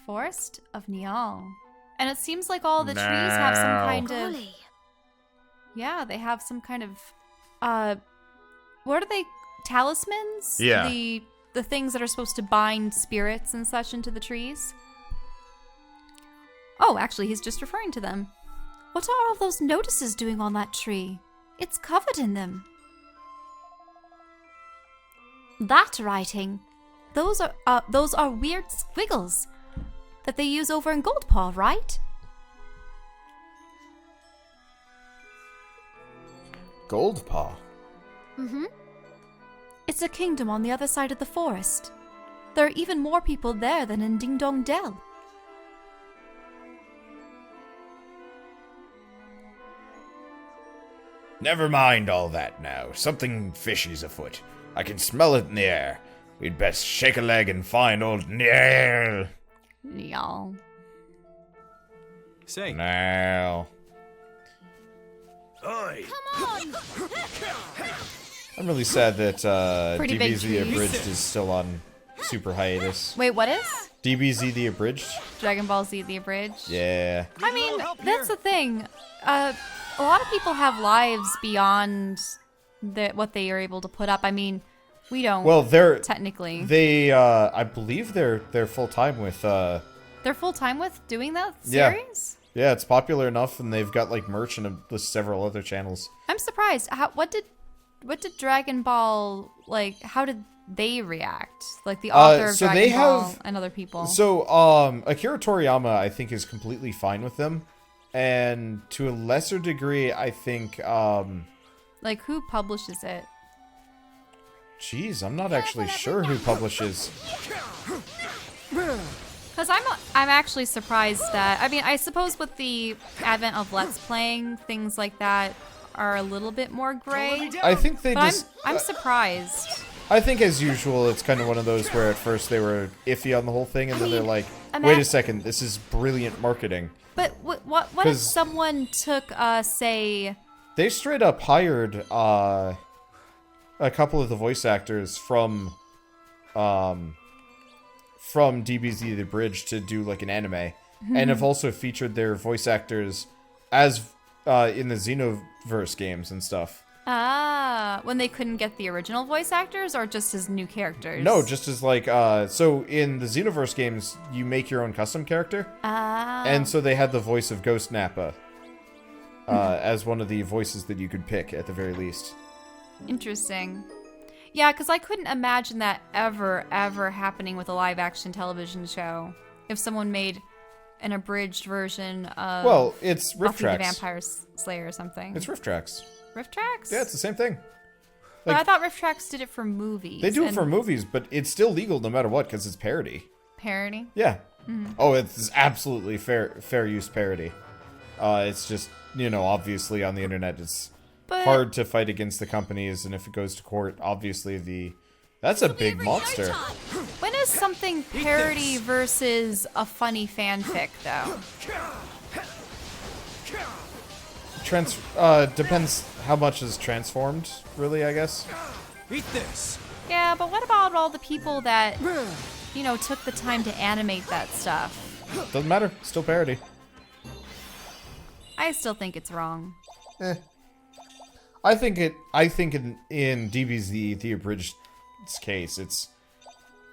Forest of Naaaaaaaill. And it seems like all the trees have some kind of... Yeah, they have some kind of... what are they? Talismans? Yeah. The things that are supposed to bind spirits and such into the trees? Oh, actually, he's just referring to them. What are all those notices doing on that tree? It's covered in them. That writing. Those are weird squiggles that they use over in Goldpaw, right? Goldpaw? Mm-hmm. It's a kingdom on the other side of the forest. There are even more people there than in Ding Dong Dell. Never mind all that now. Something fishy's afoot. I can smell it in the air. We'd best shake a leg and find old Naaaaaaaill. Y'all. Say. Now. Oi. Come on! I'm really sad that Pretty big DBZ trees. Abridged is still on super hiatus. Wait, what is? DBZ the Abridged? Dragon Ball Z the Abridged? Yeah. I mean, that's the thing. A lot of people have lives beyond what they are able to put up. I mean, we don't. Well, technically. I believe they're full time with. They're full time with doing that Yeah. series? Yeah, it's popular enough, and they've got like merch and several other channels. I'm surprised. What did Dragon Ball, like, how did they react? Like the author of so Dragon they Ball have- and other people. So, Akira Toriyama, I think, is completely fine with them, and to a lesser degree, I think, Like, who publishes it? Geez, I'm not actually sure who publishes. Because I'm actually surprised that, I mean, I suppose with the advent of Let's Playing, things like that are a little bit more gray. I think they But just. I'm surprised. I think, as usual, it's kind of one of those where at first they were iffy on the whole thing, and then they're like, "Wait a second, this is brilliant marketing." But what if 'Cause- someone took, say... They straight up hired a couple of the voice actors from DBZ The Bridge to do like an anime, and have also featured their voice actors as in the Xenoverse games and stuff. Ah, when they couldn't get the original voice actors, or just as new characters? No, just as like so in the Xenoverse games, you make your own custom character, and so they had the voice of Ghost Nappa as one of the voices that you could pick at the very least. Interesting. Yeah, because I couldn't imagine that ever happening with a live-action television show. If someone made an abridged version of it's Rift Buffy the Tracks. Vampire Slayer or something. It's Rift Tracks. Rift Tracks? Yeah, it's the same thing. But like- I thought Rift Tracks did it for movies. They do it and for movies, but it's still legal no matter what because it's parody. parody. Yeah. Oh, it's absolutely fair use parody. It's just, obviously on the internet it's But hard to fight against the companies, and if it goes to court, obviously that's a big monster. when is something parody versus a funny fanfic, though? Depends how much is transformed, really, I guess. Eat this. Yeah, but what about all the people that, took the time to animate that stuff? Doesn't matter, still parody. I still think it's wrong. I think in DBZ the Abridged's case, it's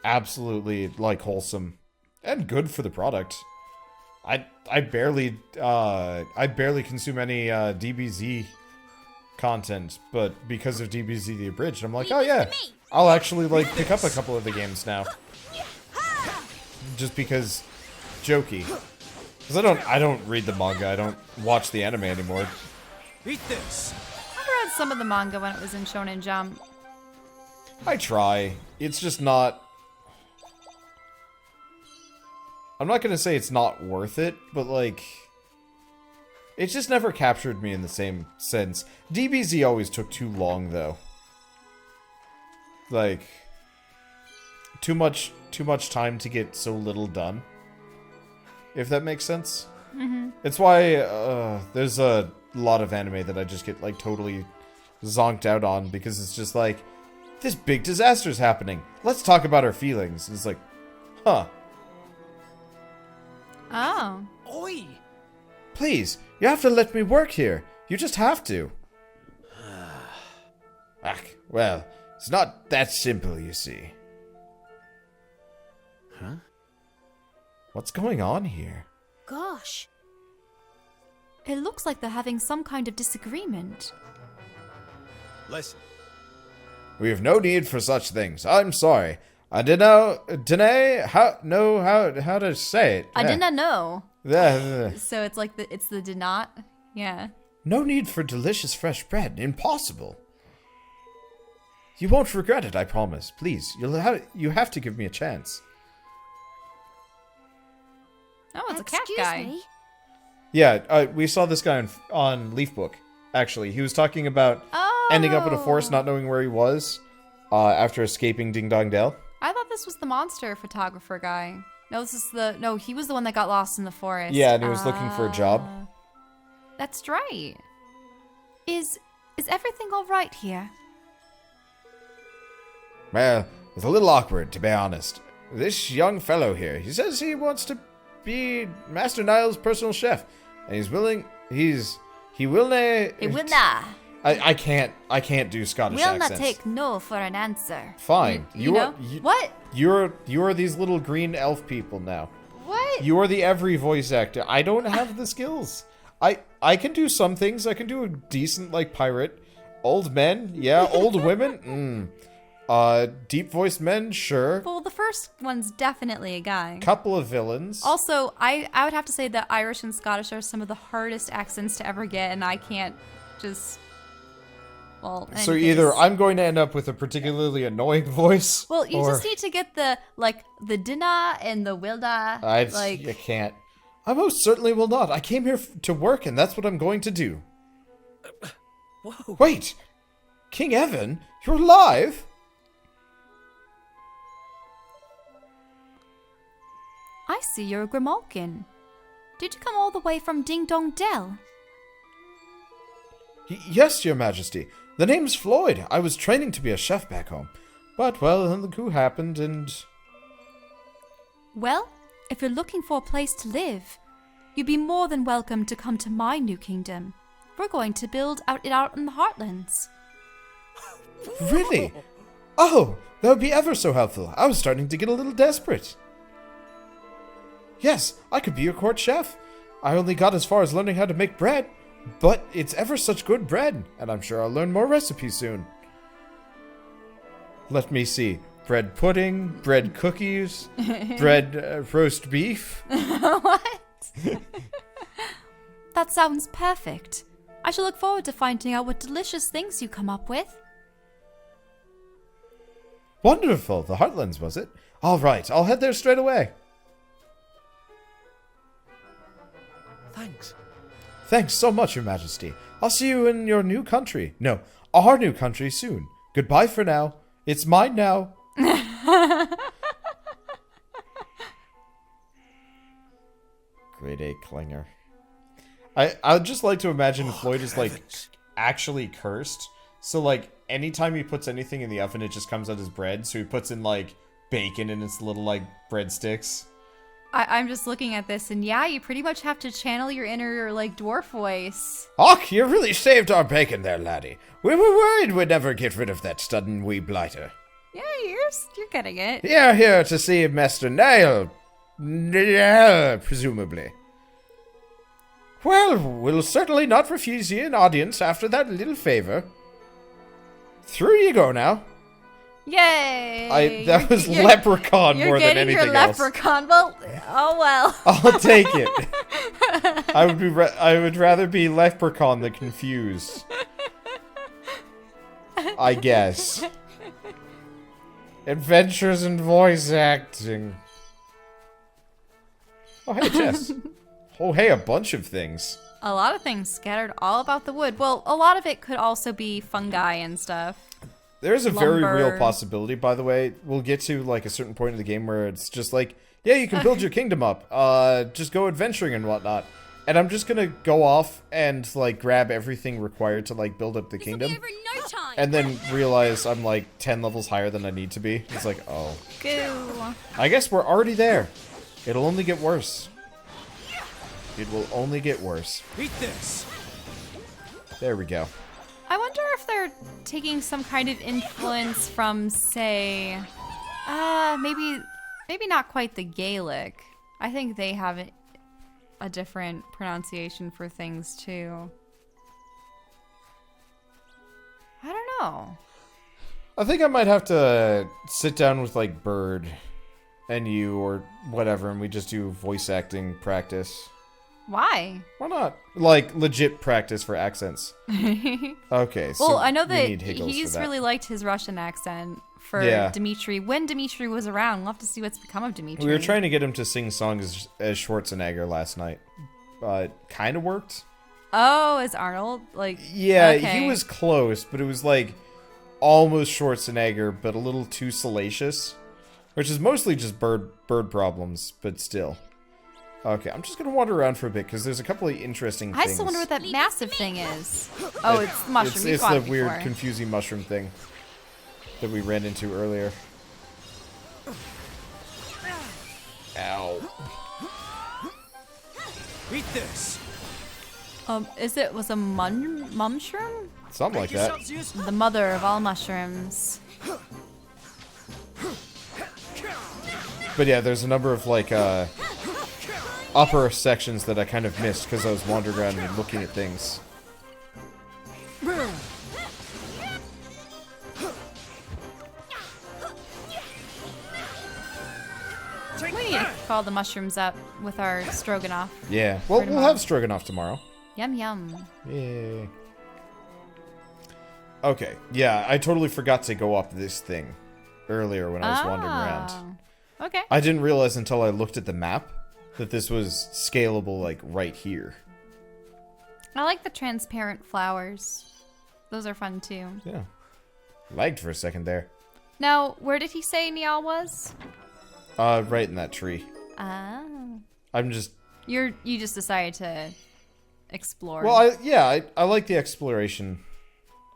absolutely like wholesome and good for the product. I barely consume any DBZ content, but because of DBZ the Abridged, I'm like, oh yeah, I'll actually like pick up a couple of the games now, just because jokey. Because I don't read the manga, I don't watch the anime anymore. Eat this. I read some of the manga when it was in Shonen Jump. I try. It's just not... I'm not gonna say it's not worth it, but like... It just never captured me in the same sense. DBZ always took too long, though. Like... Too much time to get so little done. If that makes sense. Mm-hmm. It's why there's a lot of anime that I just get like totally zonked out on, because it's just like, this big disaster's happening. Let's talk about our feelings. And it's like, huh. Oh. Oi! Please, you have to let me work here. You just have to. Well, it's not that simple, you see. Huh? What's going on here? Gosh. It looks like they're having some kind of disagreement. Listen. We have no need for such things. I'm sorry. I didn't know, how to say it. I did not know. Yeah. So it's like it's the did not? Yeah. No need for delicious fresh bread. Impossible. You won't regret it, I promise. Please, you have to give me a chance. Oh, it's a cat Excuse guy. me? Yeah, we saw this guy on Leafbook, actually. He was talking about ending up in a forest, not knowing where he was, after escaping Ding Dong Dell. I thought this was the monster photographer guy. No, he was the one that got lost in the forest. Yeah, and he was looking for a job. That's right. Is everything all right here? Well, it's a little awkward, to be honest. This young fellow here, he says he wants to be Master Niall's personal chef, and he will not. I can't do Scottish Will accents. not take no for an answer. Fine. You know? What? You are these little green elf people now. What? You are the every voice actor. I don't have the skills. I can do some things. I can do a decent like pirate. Old men, yeah. Old women, deep voiced men, sure. Well, the first one's definitely a guy. Couple of villains. Also, I would have to say that Irish and Scottish are some of the hardest accents to ever get, and I can't just. Well, in So any either case- I'm going to end up with a particularly annoying voice. Well, you or just need to get the dinna and the wilda. I can't. I most certainly will not. I came here to work, and that's what I'm going to do. Whoa. Wait! King Evan? You're alive? I see you're a Grimalkin. Did you come all the way from Ding Dong Dell? Yes, Your Majesty. The name's Floyd. I was training to be a chef back home. But, well, then the coup happened, and... Well, if you're looking for a place to live, you'd be more than welcome to come to my new kingdom. We're going to build it out in the Heartlands. Really? Oh, that would be ever so helpful. I was starting to get a little desperate. Yes, I could be your court chef. I only got as far as learning how to make bread, but it's ever such good bread, and I'm sure I'll learn more recipes soon. Let me see. Bread pudding, bread cookies, bread roast beef. What? That sounds perfect. I shall look forward to finding out what delicious things you come up with. Wonderful. The Heartlands, was it? All right, I'll head there straight away. Thanks. Thanks so much, Your Majesty. I'll see you in your new country. No, our new country soon. Goodbye for now. It's mine now. Grade A Klinger. I'd just like to imagine Floyd is like actually cursed. So like anytime he puts anything in the oven, it just comes out as bread. So he puts in like bacon and its little like breadsticks. I'm just looking at this, and yeah, you pretty much have to channel your inner like dwarf voice. Och, you really saved our bacon there, laddie. We were worried we'd never get rid of that sudden wee blighter. Yeah, you're getting it. You're here to see Master Niall, presumably. Well, we'll certainly not refuse you an audience after that little favor. Through you go now. Yay! That was leprechaun more than anything You're getting your else. leprechaun. Well, oh well. I'll take it. I would rather be leprechaun than confused. I guess. Adventures in voice acting. Oh, hey, Jess. Oh, hey, a bunch of things. A lot of things scattered all about the wood. Well, a lot of it could also be fungi and stuff. There's a very real Lumber. possibility, by the way. We'll get to, like, a certain point in the game where it's just like, yeah, you can build your kingdom up. Just go adventuring and whatnot. And I'm just gonna go off and, like, grab everything required to, like, build up the kingdom. Over no time. And then realize I'm, like, 10 levels higher than I need to be. It's like, oh. Goo. I guess we're already there. It'll only get worse. It will only get worse. Eat this. There we go. I wonder if they're taking some kind of influence from, say, maybe not quite the Gaelic. I think they have a different pronunciation for things too. I don't know. I think I might have to sit down with like Bird and you or whatever, and we just do voice acting practice. Why? Why not? Like legit practice for accents. Okay. So well, I know we that need Higgles he's for that. really liked his Russian accent for Yeah. Dimitri. When Dimitri was around, we'll have to see what's become of Dimitri. We were trying to get him to sing songs as Schwarzenegger last night, but kind of worked. Oh, is Arnold like? Yeah, okay. he was close, but it was like almost Schwarzenegger, but a little too salacious, which is mostly just bird problems, but still. Okay, I'm just gonna wander around for a bit because there's a couple of interesting things. I still wonder what that massive thing is. Oh, it's the mushroom. It's You've the got it weird, before. confusing mushroom thing that we ran into earlier. Ow. Eat this. Was a mushroom? Something like Make that. yourselves useful. The mother of all mushrooms. But yeah, there's a number of like upper sections that I kind of missed because I was wandering around and looking at things. Take We need to that. call the mushrooms up with our stroganoff. Yeah. Well, For we'll tomorrow. have stroganoff tomorrow. Yum yum. Yay. Okay. Yeah, I totally forgot to go up this thing earlier when I was wandering around. Okay. I didn't realize until I looked at the map that this was scalable, like, right here. I like the transparent flowers. Those are fun too. Yeah. Lagged for a second there. Now, where did he say Niall was? Right in that tree. Ah. I'm just... You just decided to explore. Well, I like the exploration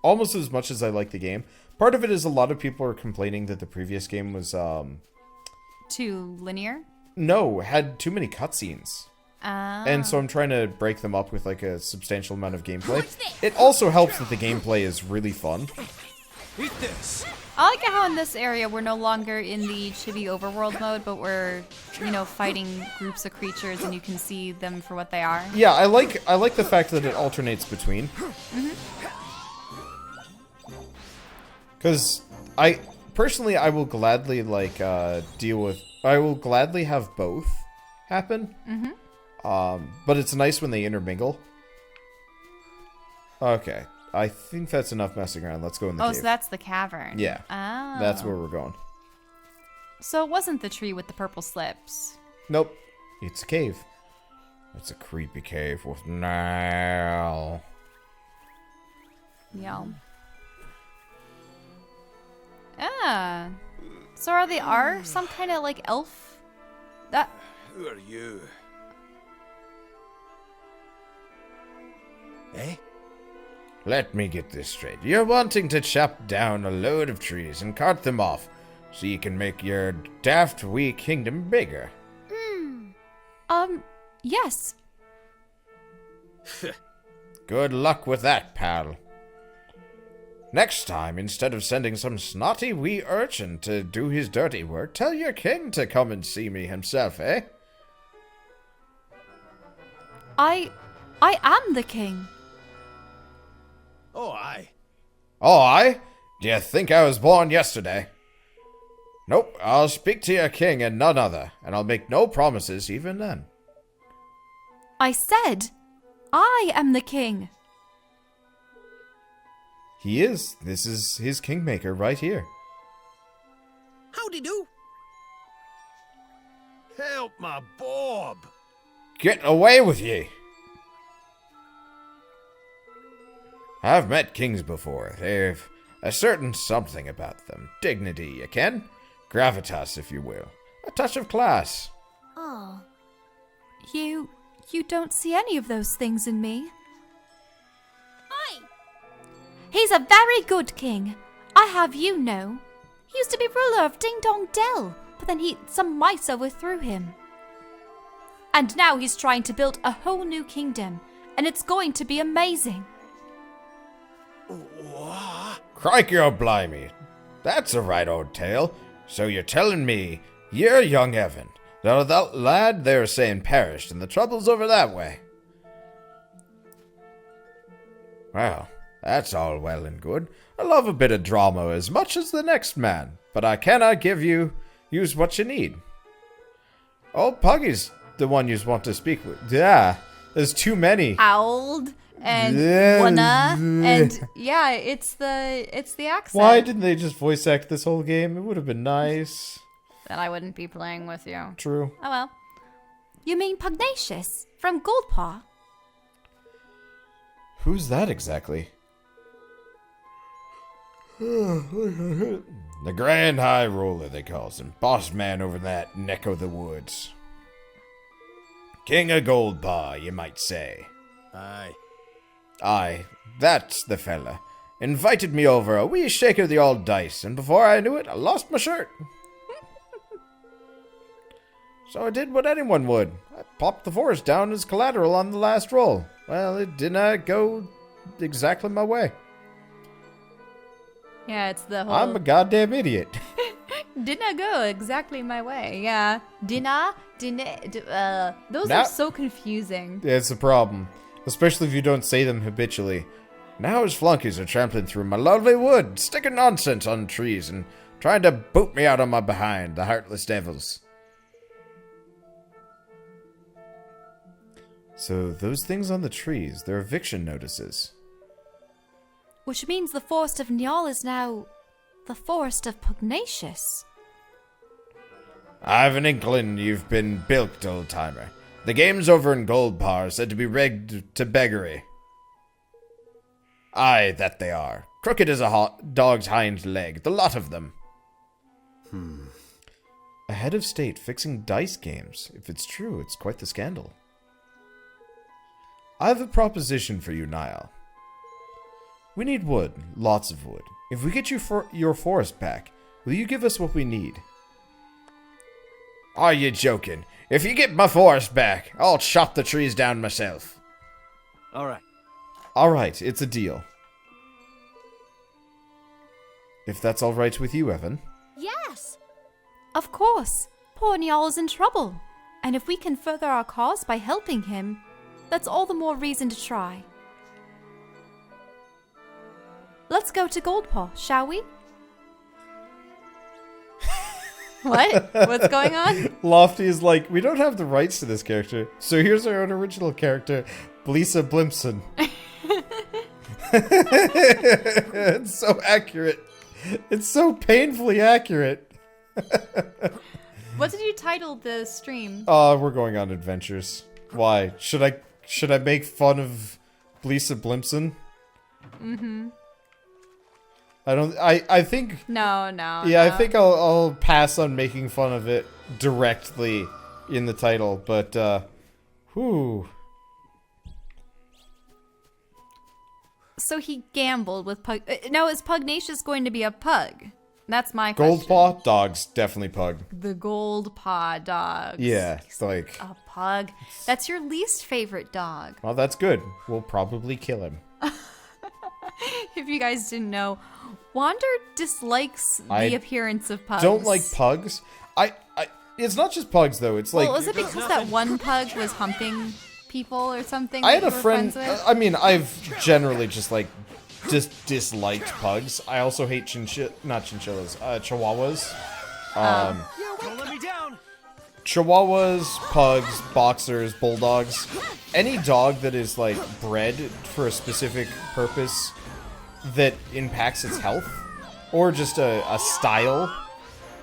almost as much as I like the game. Part of it is a lot of people are complaining that the previous game was, Too linear? no, had too many cutscenes. Ah. And so I'm trying to break them up with like a substantial amount of gameplay. It also helps that the gameplay is really fun. Eat this. I like how in this area we're no longer in the chibi overworld mode, but we're, fighting groups of creatures and you can see them for what they are. Yeah, I like the fact that it alternates between. Because I will gladly I will gladly have both happen. But it's nice when they intermingle. Okay, I think that's enough messing around. Let's go in the cave. So that's the cavern. Yeah. Oh. That's where we're going. So it wasn't the tree with the purple slips. Nope. It's a cave. It's a creepy cave with now. Yeah. Ah. So are some kind of like elf? Who are you? Eh? Let me get this straight. You're wanting to chop down a load of trees and cart them off so you can make your daft wee kingdom bigger. Yes. Good luck with that, pal. Next time, instead of sending some snotty wee urchin to do his dirty work, tell your king to come and see me himself, eh? I am the king. Oh, aye. Oh, I? Do you think I was born yesterday? Nope, I'll speak to your king and none other, and I'll make no promises even then. I said, I am the king. He is. This is his kingmaker right here. Howdy do. Help my Bob. Get away with ye! I've met kings before. They've a certain something about them. Dignity, you ken? Gravitas, if you will. A touch of class. Oh. You don't see any of those things in me. He's a very good king. I have you know. He used to be ruler of Ding Dong Dell, but then some mice overthrew him. And now he's trying to build a whole new kingdom. And it's going to be amazing. What? Crikey, oh blimey. That's a right old tale. So you're telling me you're young Evan. Now that lad they're saying perished and the trouble's over that way. Well, that's all well and good. I love a bit of drama as much as the next man, but I cannot use what you need. Old Puggy's the one you want to speak with. Yeah, there's too many. Old and wanna and yeah, it's the accent. Why didn't they just voice act this whole game? It would have been nice. Then I wouldn't be playing with you. True. Oh well. You mean Pugnacious from Goldpaw? Who's that exactly? The Grand High Roller, they calls him. Boss man over that neck of the woods. King of Goldpaw, you might say. Aye. Aye, that's the fella. Invited me over a wee shake of the old dice, and before I knew it, I lost my shirt. So I did what anyone would. I popped the forest down as collateral on the last roll. Well, it did not go exactly my way. Yeah, it's the whole... I'm a goddamn idiot. Didn't go exactly my way, yeah. Those are so confusing. Yeah, it's a problem. Especially if you don't say them habitually. Now his flunkies are trampling through my lovely wood, sticking nonsense on trees, and trying to boot me out on my behind, the heartless devils. So, those things on the trees, they're eviction notices. Which means the Forest of Niall is now the Forest of Pugnacious. I've an inkling you've been bilked, old-timer. The games over in Goldpaw are said to be rigged to beggary. Aye, that they are. Crooked as a dog's hind leg, the lot of them. A head of state fixing dice games. If it's true, it's quite the scandal. I have a proposition for you, Niall. We need wood, lots of wood. If we get you your forest back, will you give us what we need? Are you joking? If you get my forest back, I'll chop the trees down myself. All right. Alright, it's a deal. If that's alright with you, Evan. Yes. Of course. Poor Niall is in trouble. And if we can further our cause by helping him, that's all the more reason to try. Let's go to Goldpaw, shall we? What? What's going on? Lofty is like, we don't have the rights to this character, so here's our own original character, Blisa Blimpson. It's so accurate. It's so painfully accurate. What did you title the stream? We're going on adventures. Why? Should I make fun of Blisa Blimpson? Mm-hmm. I think... No. Yeah, no. I think I'll pass on making fun of it directly in the title, but, whew. So he gambled with Pug... Now, is Pugnacious going to be a pug? That's my question. Goldpaw? Dogs. Definitely pug. The Goldpaw dogs. Yeah, it's like... A pug? That's your least favorite dog. Well, that's good. We'll probably kill him. If you guys didn't know, Wander dislikes the appearance of pugs. Don't like pugs. It's not just pugs, though. It's like... Well, was it because that one pug was humping people or something? I had a friend... I mean, I've generally just, like, disliked pugs. I also hate chihuahuas. Don't let me down. Chihuahuas, pugs, boxers, bulldogs. Any dog that is, like, bred for a specific purpose that impacts its health, or just a style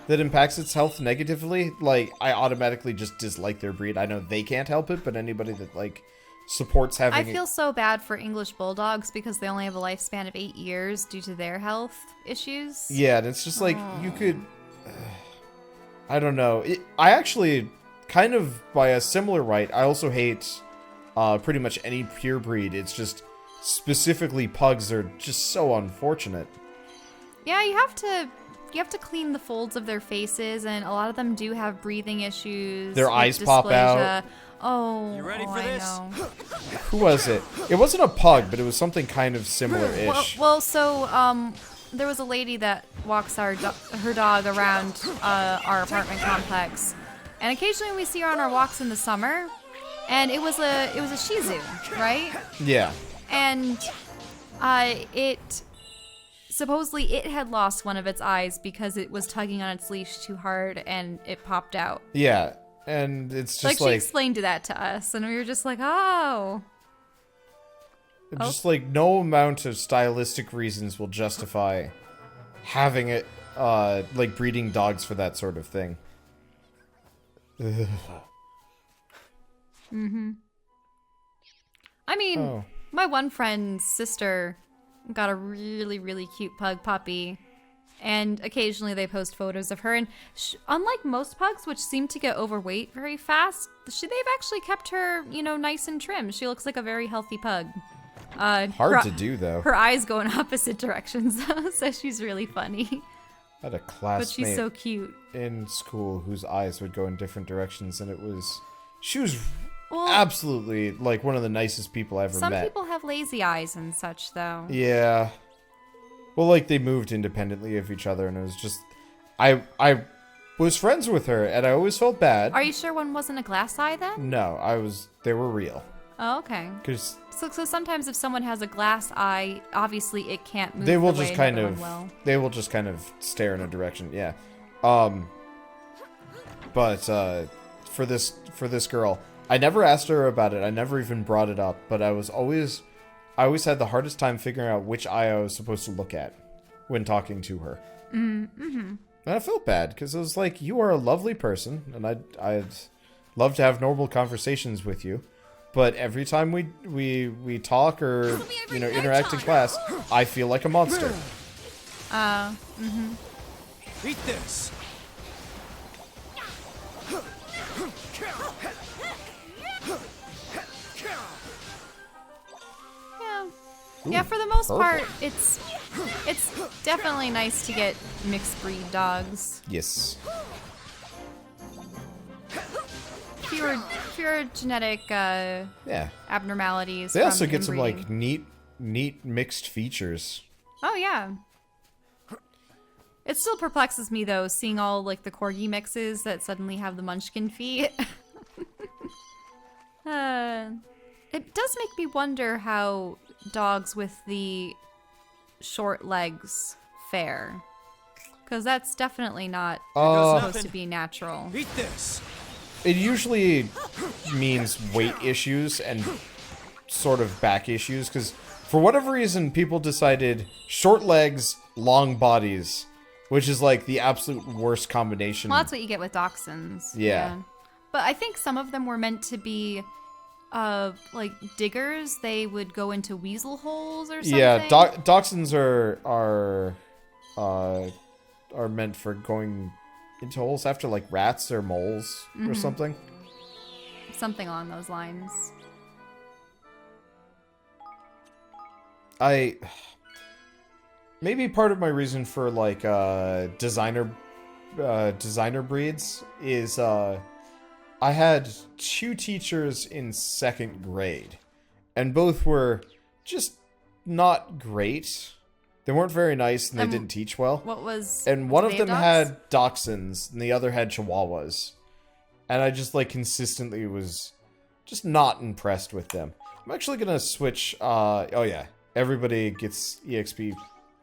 that impacts its health negatively, like, I automatically just dislike their breed. I know they can't help it, but anybody that, like, supports having... I feel so bad for English bulldogs because they only have a lifespan of 8 years due to their health issues. Yeah, and it's just like, you could... I don't know. I actually, kind of by a similar right, I also hate pretty much any pure breed. It's just, specifically pugs are just so unfortunate. Yeah, you have to clean the folds of their faces, and a lot of them do have breathing issues. Their eyes pop out. Oh, You ready oh, for I this? know. Who was it? It wasn't a pug, but it was something kind of similar-ish. Well, so there was a lady that walks her dog around our apartment complex, and occasionally we see her on our walks in the summer, and it was a Shih Tzu, right? Yeah. And supposedly it had lost one of its eyes because it was tugging on its leash too hard and it popped out. Yeah. And it's just She explained that to us, and we were just like, oh. Just like no amount of stylistic reasons will justify having it, like breeding dogs for that sort of thing. Ugh. Mm-hmm. I mean, Oh. my one friend's sister got a really, really cute pug puppy. And occasionally they post photos of her. And unlike most pugs, which seem to get overweight very fast, they've actually kept her, nice and trim. She looks like a very healthy pug. Hard to do, though. Her eyes go in opposite directions, though, so she's really funny. I had a But classmate she's so cute. in school whose eyes would go in different directions, and she was Well, absolutely, like, one of the nicest people I ever some met. people have lazy eyes and such, though. Yeah. Well, like, they moved independently of each other, and it was just... I was friends with her, and I always felt bad. Are you sure one wasn't a glass eye, then? No, they were real. Oh, okay. 'Cause So sometimes if someone has a glass eye, obviously it can't move they will the way just kind another of... one will. They will just kind of stare in a direction, yeah. But, for this girl, I never asked her about it, I never even brought it up, but I always had the hardest time figuring out which eye I was supposed to look at when talking to her. Mm-hmm. And I felt bad, because I was like, you are a lovely person, and I'd love to have normal conversations with you. But every time we talk or, interact in class, I feel like a monster. Mm-hmm. Eat this. Yeah. Ooh, Yeah, for the most purple. part, it's definitely nice to get mixed breed dogs. Yes. Fewer genetic Yeah. abnormalities. They also from get some, inbreeding. like, neat mixed features. Oh yeah. It still perplexes me though, seeing all like the corgi mixes that suddenly have the munchkin feet. It does make me wonder how dogs with the short legs fare, because that's definitely not supposed to be natural. Eat this. It usually means weight issues and sort of back issues, because for whatever reason, people decided short legs, long bodies, which is like the absolute worst combination. Well, that's what you get with dachshunds. Yeah. But I think some of them were meant to be like diggers. They would go into weasel holes or something. Yeah, dachshunds are meant for going into holes after like rats or moles or something. Something along those lines. Maybe part of my reason for like designer breeds is I had two teachers in second grade, and both were just not great. They weren't very nice, and they didn't teach well. What was? And one of they them dogs? had dachshunds, and the other had chihuahuas. And I just, like, consistently was just not impressed with them. I'm actually gonna switch, oh yeah, everybody gets EXP.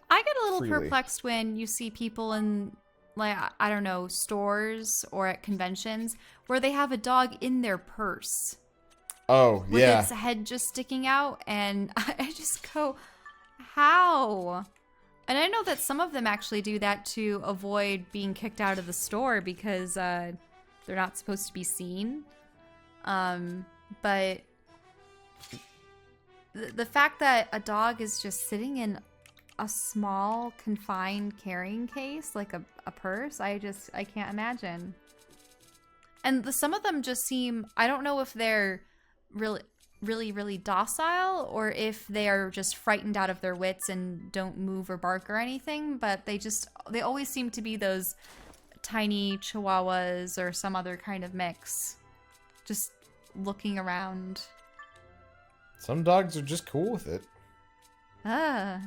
I get a little freely. perplexed when you see people in, like, I don't know, stores or at conventions where they have a dog in their purse Oh, with yeah. its head just sticking out, and I just go, how? And I know that some of them actually do that to avoid being kicked out of the store because they're not supposed to be seen. But the fact that a dog is just sitting in a small, confined carrying case, like a purse, I can't imagine. And some of them just seem, I don't know if they're really docile or if they are just frightened out of their wits and don't move or bark or anything, but they always seem to be those tiny chihuahuas or some other kind of mix. Just looking around. Some dogs are just cool with it. Ah.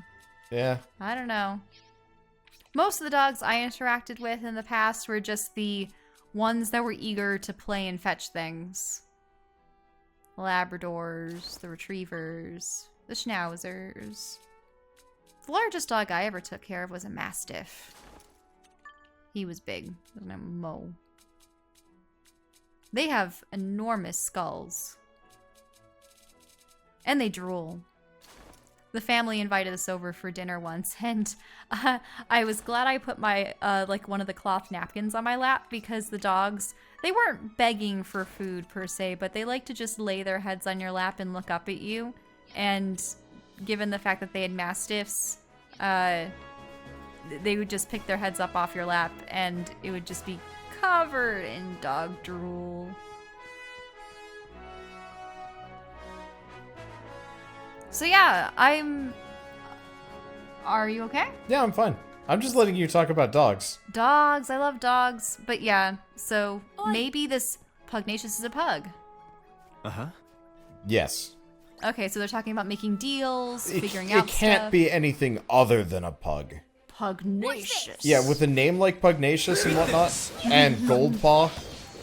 Yeah. I don't know. Most of the dogs I interacted with in the past were just the ones that were eager to play and fetch things. The Labradors, the Retrievers, the Schnauzers. The largest dog I ever took care of was a Mastiff. He was big. His name was Mo. They have enormous skulls. And they drool. The family invited us over for dinner once, and I was glad I put my, like, one of the cloth napkins on my lap, because the dogs, they weren't begging for food per se, but they like to just lay their heads on your lap and look up at you. And given the fact that they had Mastiffs, they would just pick their heads up off your lap, and it would just be covered in dog drool. So yeah, Are you okay? Yeah, I'm fine. I'm just letting you talk about dogs. Dogs, I love dogs. But yeah, so maybe this Pugnacious is a pug. Uh-huh. Yes. Okay, so they're talking about making deals, figuring out It can't stuff. be anything other than a pug. Pugnacious. Yeah, with a name like Pugnacious and whatnot, and Goldpaw,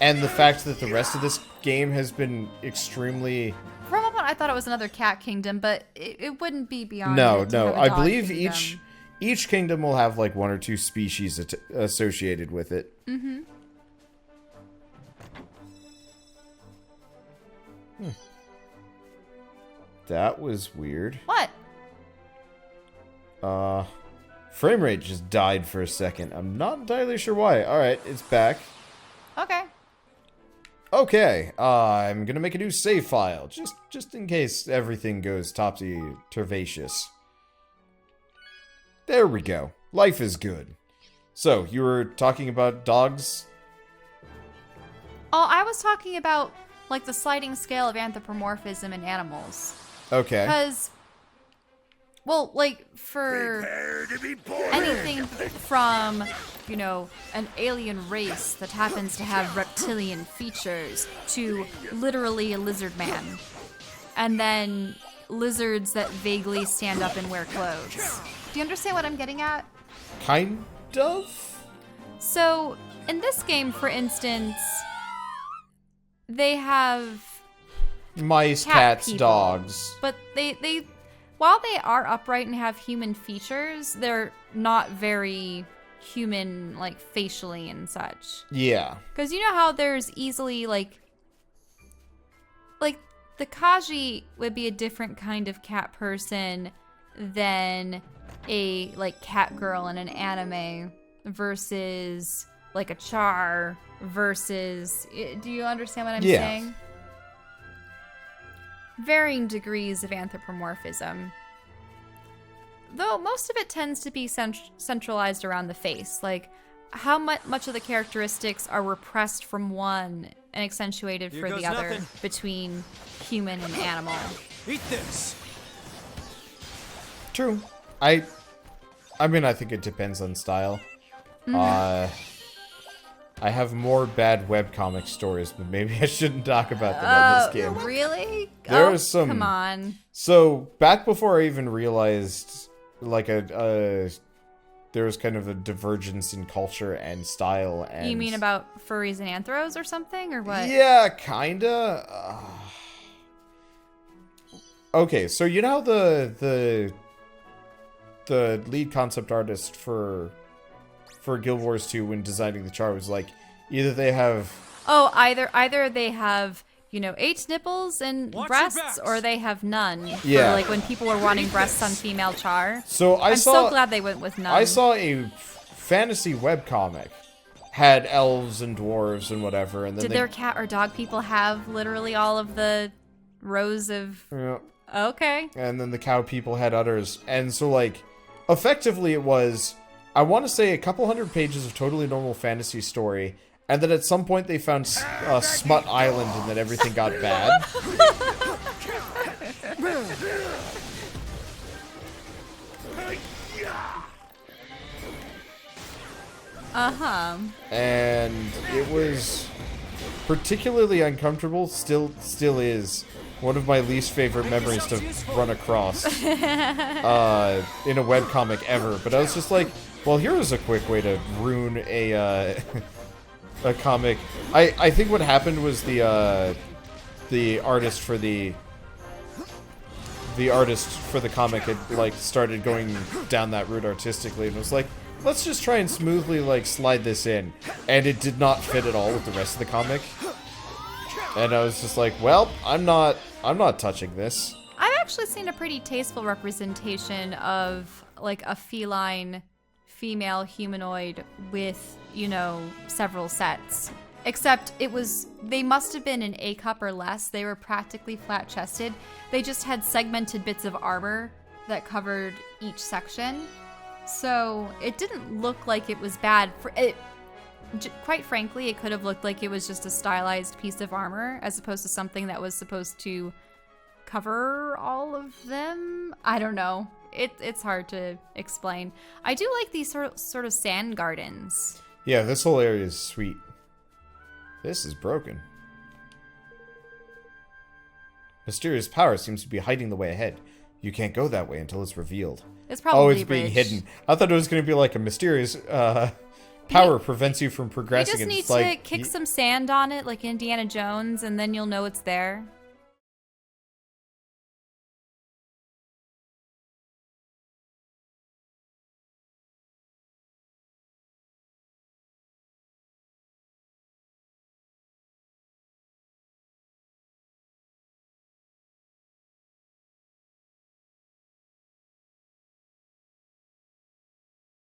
and the fact that the rest of this game has been extremely... For a moment, I thought it was another cat kingdom, but it wouldn't be beyond No, it to no. have a I dog believe kingdom. each kingdom will have like one or two species associated with it. Mm-hmm. That was weird. What? Frame rate just died for a second. I'm not entirely sure why. Alright, it's back. Okay. Okay, I'm gonna make a new save file, just in case everything goes topsy-turvacious. There we go. Life is good. So, you were talking about dogs? Oh, I was talking about, like, the sliding scale of anthropomorphism in animals. Okay. Because, well, like, for anything from, you know, an alien race that happens to have reptilian features to literally a lizard man. And then lizards that vaguely stand up and wear clothes. Do you understand what I'm getting at? Kind of? So, in this game, for instance, they have Mice, cat cats, people, dogs. but they while they are upright and have human features, they're not very human, like, facially and such. Yeah. Because you know how there's easily, like, the Kaji would be a different kind of cat person than a, like, cat girl in an anime versus, like, a Char versus... Do you understand what I'm saying? Varying degrees of anthropomorphism. Though most of it tends to be centralized around the face. Like, how much of the characteristics are repressed from one and accentuated Here for goes the other nothing. between human and animal. Eat this. True. I mean, I think it depends on style. I have more bad webcomic stories, but maybe I shouldn't talk about them in this game. Really? There oh, is some- Come on. So, back before I even realized, like, there was kind of a divergence in culture and style, and... You mean about furries and anthros or something, or what? Yeah, kinda. Okay, so you know how the lead concept artist for Guild Wars 2 when designing the chart was like, either they have... Oh, either they have, you know, 8 nipples and Watch your breasts, backs. or they have none. Yeah. For, like, when people were wanting breasts on female Char. So I'm so glad they went with none. I saw a fantasy webcomic. Had elves and dwarves and whatever, and then Did their cat or dog people have literally all of the rows of... Yeah. Okay. And then the cow people had udders. And so, like, effectively it was, I want to say, a couple hundred pages of totally normal fantasy story, and then at some point they found Smut Island, and then everything got bad. Uh-huh. And it was... particularly uncomfortable, still is one of my least favorite memories to run across in a webcomic ever. But I was just like, well, here was a quick way to ruin a comic. I think what happened was the artist for the comic had like started going down that route artistically and was like, let's just try and smoothly like slide this in, and it did not fit at all with the rest of the comic. And I was just like, well, I'm not touching this. I've actually seen a pretty tasteful representation of like a feline female humanoid with, you know, several sets. Except they must have been an A cup or less. They were practically flat chested. They just had segmented bits of armor that covered each section. So it didn't look like it was bad. Quite frankly, it could have looked like it was just a stylized piece of armor as opposed to something that was supposed to cover all of them. I don't know. It's hard to explain. I do like these sort of sand gardens. Yeah, this whole area is sweet. This is broken. Mysterious power seems to be hiding the way ahead. You can't go that way until it's revealed. It's probably it's being hidden. I thought it was going to be like a mysterious power prevents you from progressing. You just need to kick some sand on it like Indiana Jones, and then you'll know it's there.